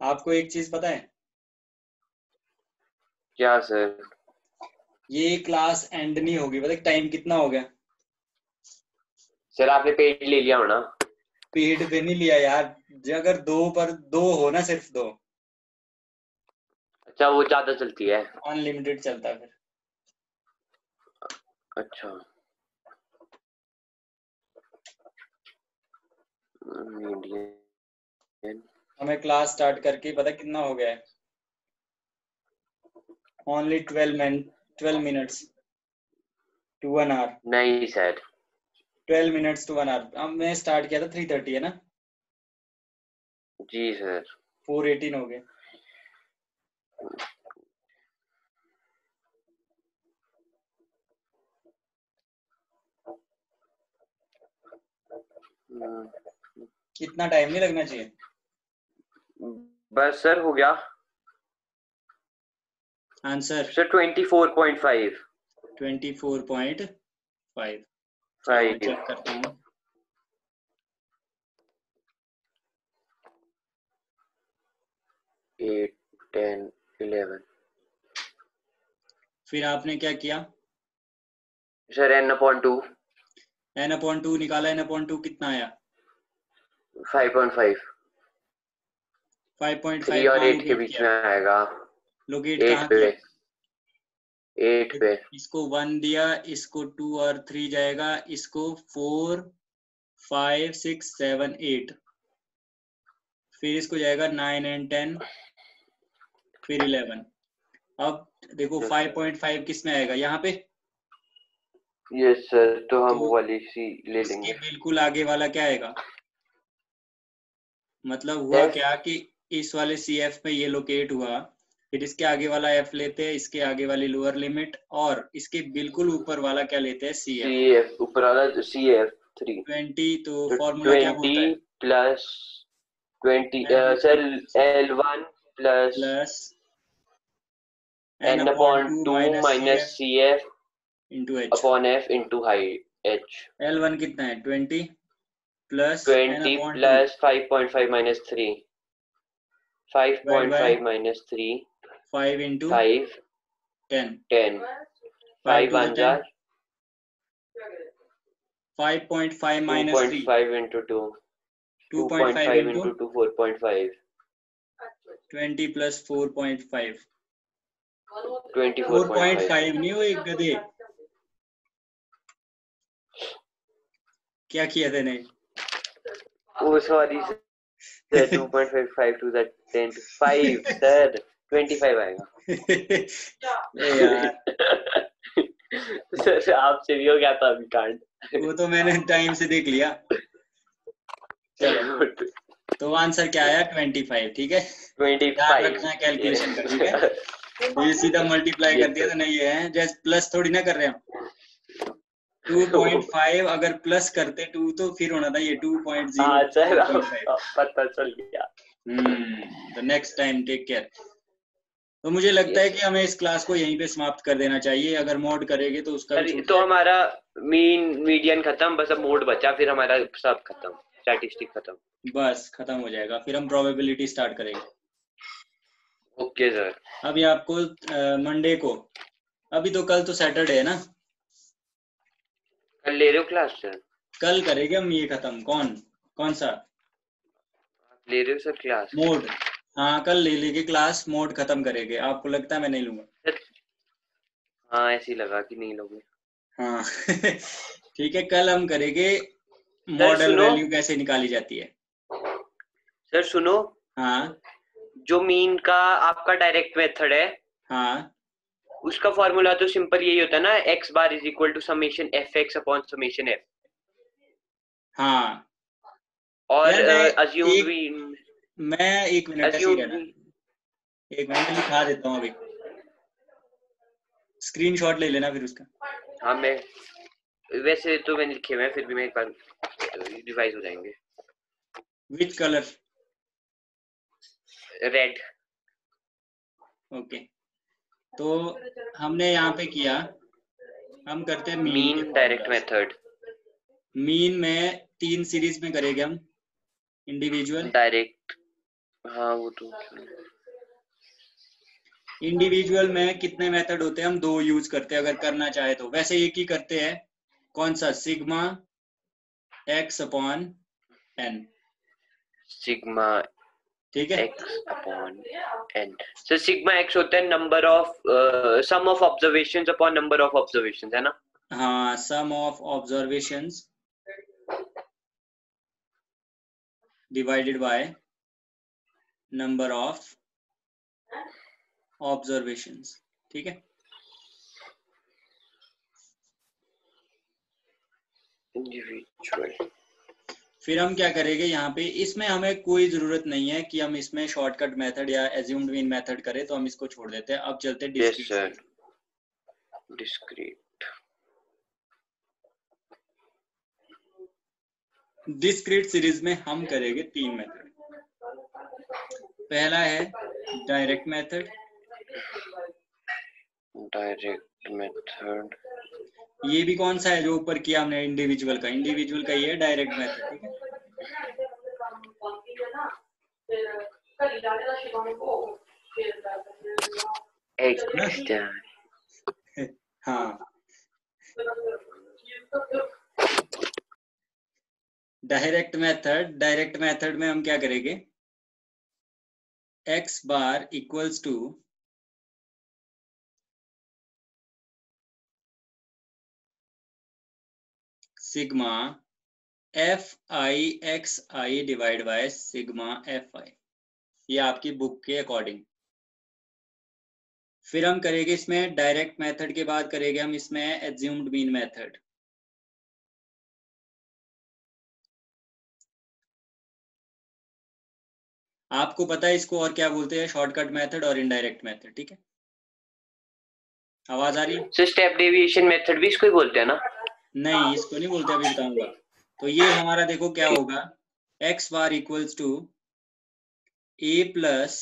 आपको एक चीज पता है, क्या सर? ये क्लास एंड नहीं होगी, पता टाइम कितना हो गया? सर आपने पेड ले लिया होना। पेड पे नहीं लिया यार, अगर दो हो ना, सिर्फ दो, अच्छा वो ज्यादा चलती है। अनलिमिटेड चलता है फिर। अच्छा मीडियन। हमें क्लास स्टार्ट करके पता कितना हो गया है? Only 12 minutes to 1 hour. नहीं सर। 12 minutes to 1 hour. अब मैं स्टार्ट किया था 3:30 है ना, जी सर। 4:18 हो गए। कितना टाइम नहीं लगना चाहिए। बस सर हो गया आंसर सर 24.5। 24.5। चलो मैं चेक करता हूँ। 8 10 11। फिर आपने क्या किया? Sir n/2। n/2 निकाला, n/2 कितना आया? 5.5। 5.5 3 और कहाँ 8 के लोकेट बीच किया? में आएगा। लोकेट 8 कहाँ पे। किया? 8 पे। इसको 1 दिया, इसको 2 और 3 जाएगा, इसको 4 5 6 7 8, फिर इसको जाएगा 9 and 10, फिर 11। अब देखो 5.5 किस में आएगा? यहाँ पे। यस सर तो हम तो वो वाली सी ले इसके लेंगे। बिल्कुल आगे वाला क्या आएगा? मतलब हुआ F। क्या कि इस वाले CF में ये लोकेट हुआ, फिर इसके आगे वाला F लेते हैं, इसके आगे वाली लोअर लिमिट, और इसके बिल्कुल ऊपर वाला क्या लेते हैं? CF। CF ऊपर वाला CF3। 20। तो तो फॉर्मूला क्या बोलता 20 है? Plus 20 n sir L1 plus plus n/2 n/2 minus minus CF CF into H। Upon F into H। L1 कितना है? 20 plus 20 n/2 plus 5.5 minus 3। Divide by 5.5 minus 3। 5 into 5 10। 10। 5 5 to 1 10। जार 5.5 minus 3। 2.5 into 2। 2.5 2.5 into into 2 4.5। 20 plus 4.5। 24.5। 4.5 नहीं, वो एक गधे, क्या किया तेने? Oh sorry sir 2.5 to the 10 to 5 sir 25 आएगा। ए यार, सर आपसे भी हो गया था अभी कांड। वो तो मैंने टाइम से देख लिया। चलो, तो आंसर क्या आया? 25। ठीक है, याद 25। रखना कैलकुलेशन का। ठीक है, ये सीधा मल्टीप्लाई कर दिया तो नहीं है, जैसे प्लस थोड़ी ना कर रहे हम। 2.5 अगर प्लस करते 2 तो फिर होना था ये 2.0 हाँ सर 4.5। पता चल गया। तो नेक्स्ट टाइम टेक केयर। तो मुझे लगता है यस कि हमें इस क्लास को यहीं पे समाप्त कर देना चाहिए, अगर मोड करेंगे तो उसका भी सर छूट तो जाएगा। हमारा मीडियन खत्म, बस अब मोड बचा, फिर हमारा सब खत्म, स्टैटिस्टिक खत्म। बस खत्म हो जाएगा, फिर हम प्रोबेबिलिटी स्टार्ट करेंगे। Okay sir. अभी आपको मंडे को, अभी तो कल तो सैटरडे है ना, कल ले रहे हो क्लास सर? कल करेंगे हम ये खत्म। कौन सा ले रहे हो सर क्लास? मोड? हाँ, कल ले लेंगे क्लास, मोड खत्म करेंगे। आपको लगता है मैं नहीं लूंगा? सर हाँ ऐसे ही लगा कि नहीं लोगे। हाँ ठीक है, कल हम करेंगे सर मॉडल सुनो। वैल्यू कैसे निकाली जाती है। सर सुनो। हाँ जो मीन का आपका डायरेक्ट मेथड है, हाँ उसका फॉर्मूला तो सिंपल यही होता है ना, x bar is equal to summation f x upon summation f. हाँ। और यार अज्यूम्ड भी। मैं 1 मिनट ऐसे ही अज्यूम्ड रहना, भी। 1 मिनट में लिखा देता हूँ अभी, स्क्रीनशॉट ले लेना फिर उसका। हाँ मैं वैसे तो मैंने लिखे हुए हैं, फिर भी मैं एक बार रिवाइज हो जाएंगे। Which colour? रेड। ओके, तो हमने यहाँ पे किया, हम करते हैं मीन के mean direct formula. Method. Mean में 3 सीरीज में करेंगे हम, इंडिविजुअल। डायरेक्ट हाँ वो तो इंडिविजुअल में कितने मेथड होते हैं? हम 2 यूज करते हैं अगर करना चाहे तो, वैसे एक ही करते हैं। कौन सा? Sigma x upon n, sigma ठीक है। x upon n। Sir sigma x होता है number of sum of observations upon number of observations, है ना? हाँ, sum of observations divided by number of observations, ठीक है। इंडिविजुअल। फिर हम क्या करेंगे यहाँ पे, इसमें हमें कोई जरूरत नहीं है कि हम इसमें शॉर्टकट मेथड या एज्यूम्ड मीन मेथड करें, तो हम इसको छोड़ देते हैं। अब चलते हैं yes discrete sir, series. Discrete. Discrete series में हम करेंगे 3 मेथड। पहला है डायरेक्ट मेथड, डायरेक्ट मेथड। ये भी कौन सा है जो ऊपर किया हमने, इंडिविजुअल का, इंडिविजुअल का ये है डायरेक्ट मेथड, ठीक है। हाँ, डायरेक्ट मेथड में हम क्या करेंगे, x bar equals to sigma F i x i divide by sigma F i, ये आपकी बुक के अकॉर्डिंग। फिर हम करेंगे इसमें डायरेक्ट मेथड के बाद करेंगे हम इसमें एज्यूम्ड मीन मेथड। आपको पता है इसको और क्या बोलते हैं, शॉर्टकट मेथड और इनडायरेक्ट मेथड, ठीक है। आवाज आ रही है? सर स्टेप डेविएशन मेथड भी इसको ही बोलते हैं ना? नहीं, इसको नहीं बोलते, अभी बताऊंगा। तो ये हमारा देखो क्या होगा, x bar equals to a plus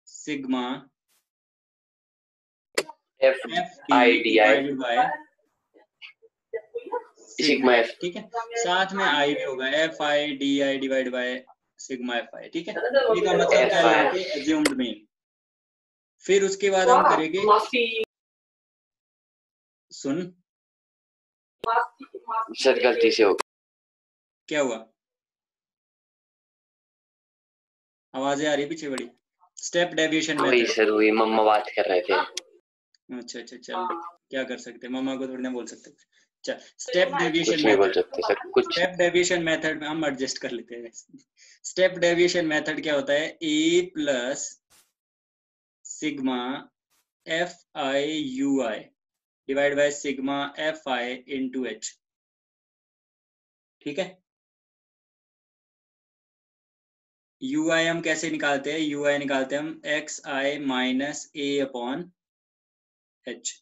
sigma F I D i divided by sigma sigma f, f. ठीक है। साथ में आई भी होगा, f I D I divide by sigma F i, ठीक है। ये का मतलब क्या है यहाँ पे, एज्यूम्ड मीन। फिर उसके बाद हम करेंगे, सुन सर गलती से हो क्या हुआ, आवाजें आ रही पीछे बड़ी। स्टेप डेविएशन वही मेथड, सर, वही मम्मा बात कर रहे थे। अच्छा अच्छा, चल क्या कर सकते हैं, मम्मा को थोड़ी ना बोल सकते। चल, स्टेप डेविएशन कुछ नहीं बोल मेथड, सकते सर, कुछ। स्टेप डेविएशन मेथड में हम एडजस्ट कर लेते हैं। स्टेप डेविएशन मेथड क्या होता है, A plus sigma F I U I divide by sigma F I into H, ठीक है। यू आई हम कैसे निकालते हैं, यू आई निकालते हैं हम एक्स आई माइनस ए अपॉन एच,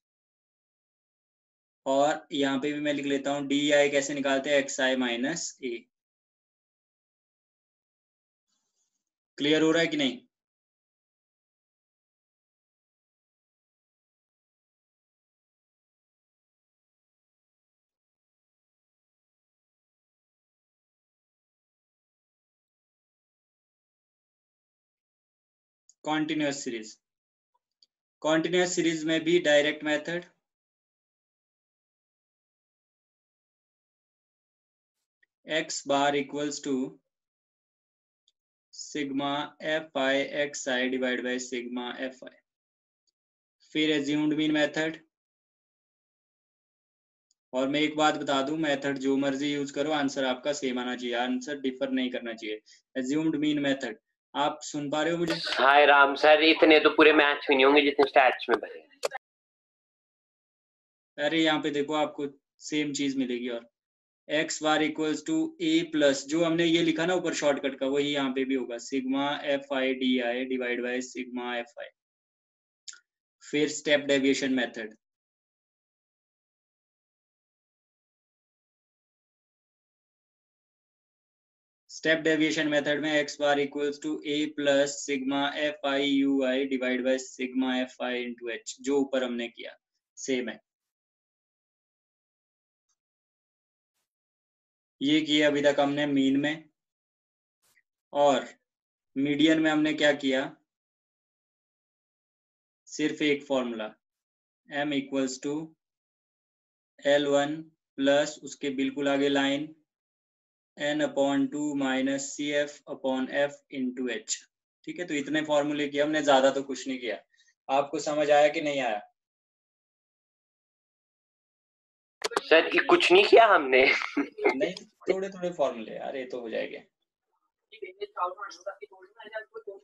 और यहाँ पे भी मैं लिख लेता हूँ डी आई कैसे निकालते हैं, एक्स आई माइनस ए। क्लियर हो रहा है कि नहीं? कॉन्टिन्यूअस सीरीज, कॉन्टिन्यूअस सीरीज में भी direct method, x bar equals to sigma F i x i divide by sigma F I. फिर एज्यूम्ड मीन मेथड, और मैं एक बात बता दूं, मेथड जो मर्जी यूज करो, आंसर आपका सेम आना चाहिए, आंसर डिफर नहीं करना चाहिए। एज्यूम्ड मीन मेथड, आप सुन पा रहे हो मुझे? हाय राम सर, इतने तो पूरे मैथ्स में नहीं होंगे जितने स्टैट्स में भरे। अरे यहाँ पे देखो, आपको सेम चीज मिलेगी। और x bar equals to A plus, जो हमने ये लिखा ना ऊपर शॉर्टकट का, वही यहाँ पे भी होगा, sigma F I D I divide by sigma F I. फिर step deviation method, step deviation method में X bar equals to A plus sigma F I U I divide by sigma F I into H, जो ऊपर हमने किया same है। ये किया अभी तक हमने मीन में, और मीडियन में हमने क्या किया, सिर्फ एक formula, m equals to L1 plus उसके बिल्कुल आगे line n/2 minus CF/F into H। ठीक है, तो इतने फॉर्मूले किए हमने, ज्यादा तो कुछ नहीं किया। आपको समझ आया कि नहीं आया? सर ये कुछ नहीं किया हमने। नहीं, थोड़े थोड़े फॉर्मूले यार, ये तो हो जाएंगे।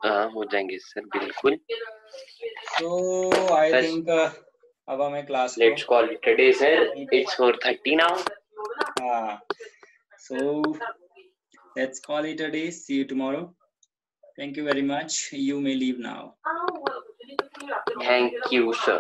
हाँ हो जाएंगे सर, बिल्कुल। So I think अब हमें क्लास को let's call it a day sir, it's 4:30 now. हाँ, so let's call it a day. See you tomorrow. Thank you very much. You may leave now. Thank you sir.